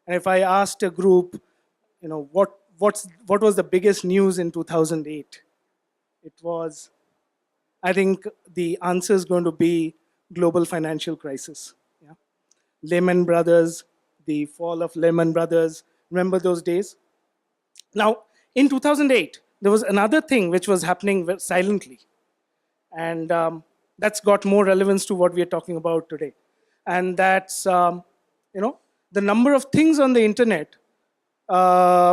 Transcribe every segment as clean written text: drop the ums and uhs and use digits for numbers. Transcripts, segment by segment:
And if I asked a group, what was the biggest news in 2008? It was, I think the answer is going to be global financial crisis. Yeah? Lehman Brothers, the fall of Lehman Brothers. Remember those days? Now, in 2008, there was another thing which was happening silently. And that's got more relevance to what we are talking about today. And that's, the number of things on the internet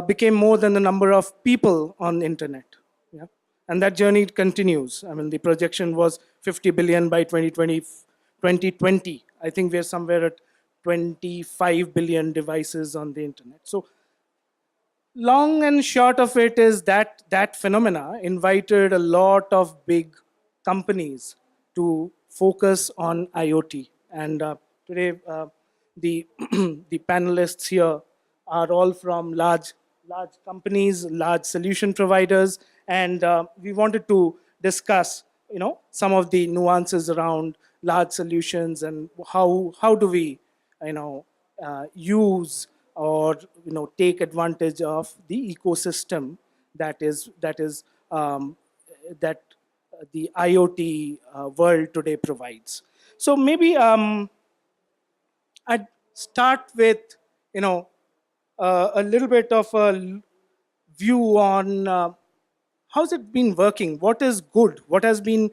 became more than the number of people on the internet. Yeah? And that journey continues. I mean, the projection was 50 billion by 2020. I think we're somewhere at 25 billion devices on the internet. So long and short of it is that that phenomena invited a lot of big companies to focus on IoT. And today, the the panelists here are all from large companies, large solution providers, and we wanted to discuss, some of the nuances around large solutions and how do we, use or take advantage of the ecosystem that the IoT world today provides. So maybe I'd start with a little bit of a view on how's it been working. What is good? What have been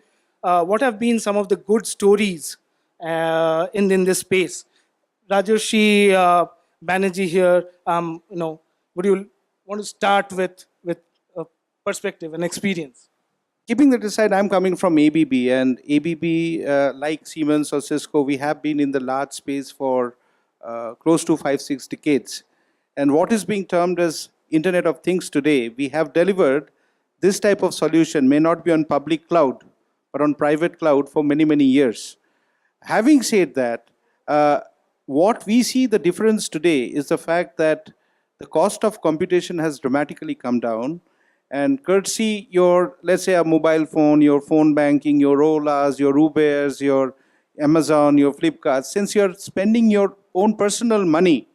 some of the good stories in this space? Rajorshi, Banerjee here. Would you want to start with a perspective and experience? Keeping that aside, I'm coming from ABB, and ABB, like Siemens or Cisco, we have been in the large space for close to 5-6 decades. And what is being termed as Internet of Things today, we have delivered this type of solution, may not be on public cloud, but on private cloud for many, many years. Having said that, what we see the difference today is the fact that the cost of computation has dramatically come down. And courtesy your, let's say, a mobile phone, your phone banking, your Olas, your Ubers, your Amazon, your Flipkart, since you're spending your own personal money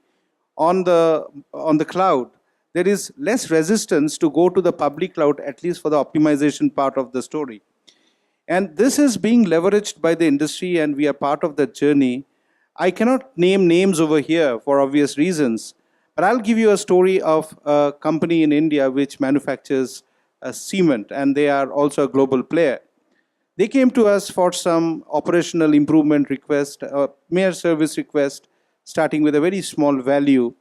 on the cloud, there is less resistance to go to the public cloud, at least for the optimization part of the story. And this is being leveraged by the industry, and we are part of that journey. I cannot name names over here for obvious reasons, but I'll give you a story of a company in India which manufactures cement, and they are also a global player. They came to us for some operational improvement request, a mere service request, starting with a very small value.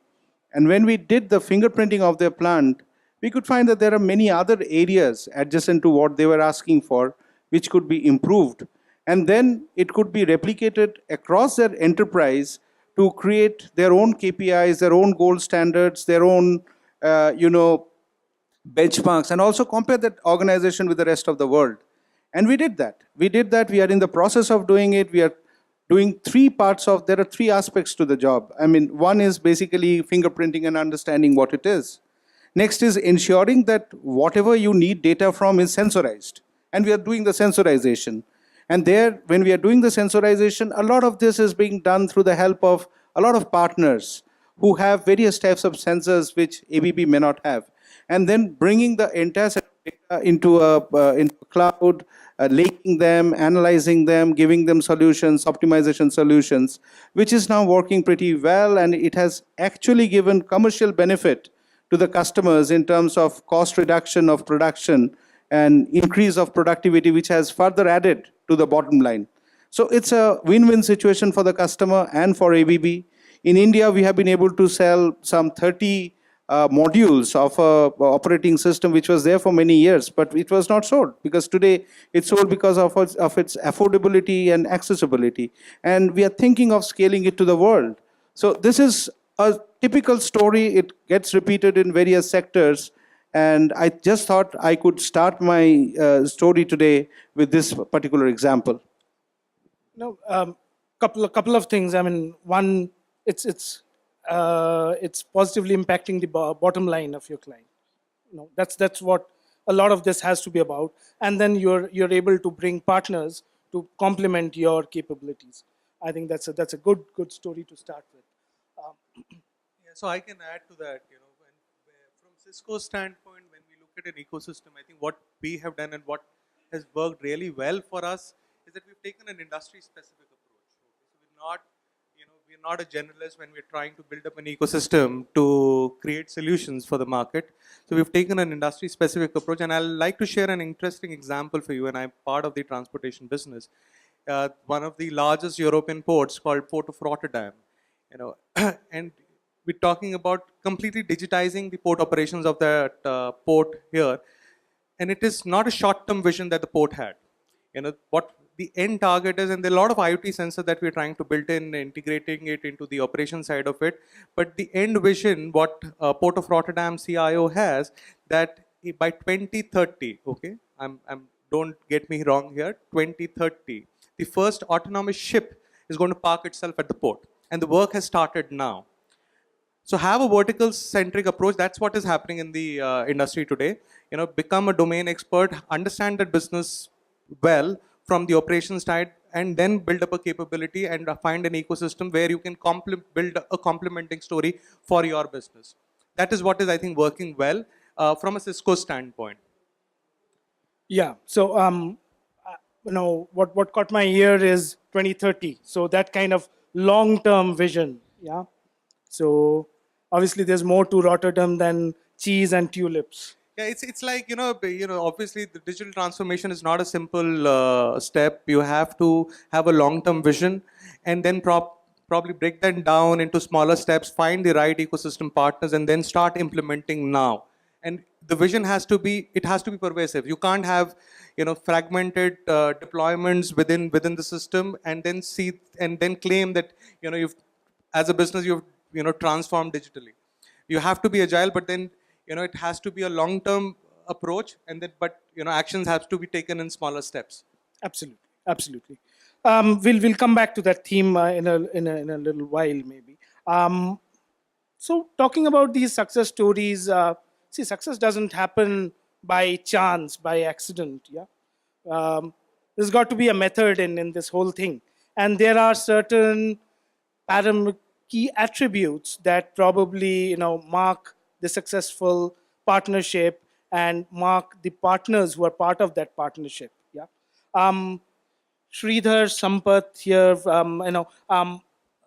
And when we did the fingerprinting of their plant, we could find that there are many other areas adjacent to what they were asking for, which could be improved. And then it could be replicated across their enterprise to create their own KPIs, their own gold standards, their own, benchmarks, and also compare that organization with the rest of the world. And we did that. We are in the process of doing it. We are doing there are three aspects to the job. I mean, one is basically fingerprinting and understanding what it is. Next is ensuring that whatever you need data from is sensorized. And we are doing the sensorization. And there, when we are doing the sensorization, a lot of this is being done through the help of a lot of partners who have various types of sensors which ABB may not have. And then bringing the entire set of data into a cloud, linking them, analyzing them, giving them solutions, optimization solutions, which is now working pretty well. And it has actually given commercial benefit to the customers in terms of cost reduction of production and increase of productivity, which has further added to the bottom line. So it's a win-win situation for the customer and for ABB. In India, we have been able to sell some 30 modules of a operating system which was there for many years, but it was not sold because today it's sold because of its affordability and accessibility. And we are thinking of scaling it to the world. So this is a typical story. It gets repeated in various sectors. And I just thought I could start my story today with this particular example. Couple of things. I mean, one, it's positively impacting the bottom line of your client. That's what a lot of this has to be about. And then you're able to bring partners to complement your capabilities. I think that's a good story to start with. So I can add to that, from Cisco's standpoint, when we look at an ecosystem, I think what we have done and what has worked really well for us is that we've taken an industry-specific approach. Okay? So we're not a generalist when we're trying to build up an ecosystem to create solutions for the market. So we've taken an industry-specific approach, and I'd like to share an interesting example for you, and I'm part of the transportation business. One of the largest European ports called Port of Rotterdam, and we're talking about completely digitizing the port operations of that port here. And it is not a short-term vision that the port had. What the end target is, and there are a lot of IoT sensors that we're trying to build in, integrating it into the operation side of it. But the end vision, what Port of Rotterdam CIO has, that by 2030, okay, don't get me wrong here, 2030, the first autonomous ship is going to park itself at the port. And the work has started now. So have a vertical centric approach. That's what is happening in the industry today. Become a domain expert, understand the business well from the operations side, and then build up a capability and find an ecosystem where you can build a complementing story for your business. That is what is, I think, working well from a Cisco standpoint. Yeah. So, what caught my ear is 2030. So that kind of long-term vision. Yeah. So obviously, there's more to Rotterdam than cheese and tulips. Yeah, it's like obviously the digital transformation is not a simple step. You have to have a long-term vision, and then probably break that down into smaller steps. Find the right ecosystem partners, and then start implementing now. And the vision has to be pervasive. You can't have fragmented deployments within the system, and then claim that you've as a business you've transformed digitally. You have to be agile, but then it has to be a long-term approach, and then actions have to be taken in smaller steps. Absolutely, absolutely. We'll come back to that theme in a little while, maybe. So talking about these success stories, see, success doesn't happen by chance, by accident. Yeah, there's got to be a method in this whole thing, and there are certain key attributes that probably mark the successful partnership and mark the partners who are part of that partnership. Yeah. Sridhar, Sampat here. I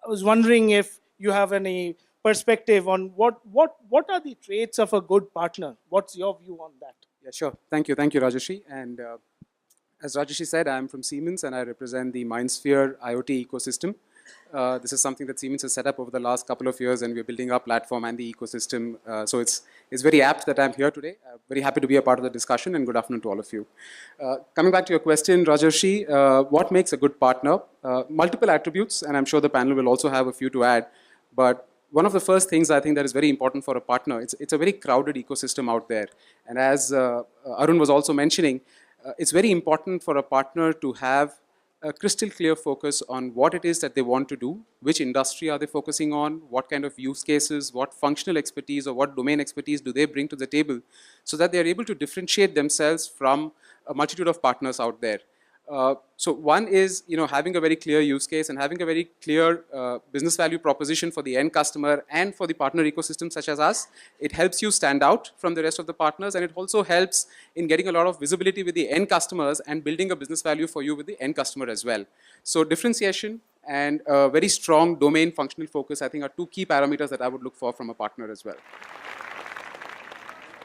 was wondering if you have any perspective on what are the traits of a good partner. What's your view on that? Yeah, sure. Thank you, Rajarshi. And as Rajarshi said, I'm from Siemens and I represent the MindSphere IoT ecosystem. This is something that Siemens has set up over the last couple of years, and we're building our platform and the ecosystem. So it's very apt that I'm here today. Very happy to be a part of the discussion, and good afternoon to all of you. Coming back to your question, Rajarshi, what makes a good partner? Multiple attributes, and I'm sure the panel will also have a few to add. But one of the first things I think that is very important for a partner, it's a very crowded ecosystem out there. And as Arun was also mentioning, it's very important for a partner to have a crystal clear focus on what it is that they want to do, which industry are they focusing on, what kind of use cases, what functional expertise or what domain expertise do they bring to the table, so that they're able to differentiate themselves from a multitude of partners out there. So one is, having a very clear use case and having a very clear business value proposition for the end customer and for the partner ecosystem such as us. It helps you stand out from the rest of the partners, and it also helps in getting a lot of visibility with the end customers and building a business value for you with the end customer as well. So differentiation and a very strong domain functional focus, I think, are two key parameters that I would look for from a partner as well.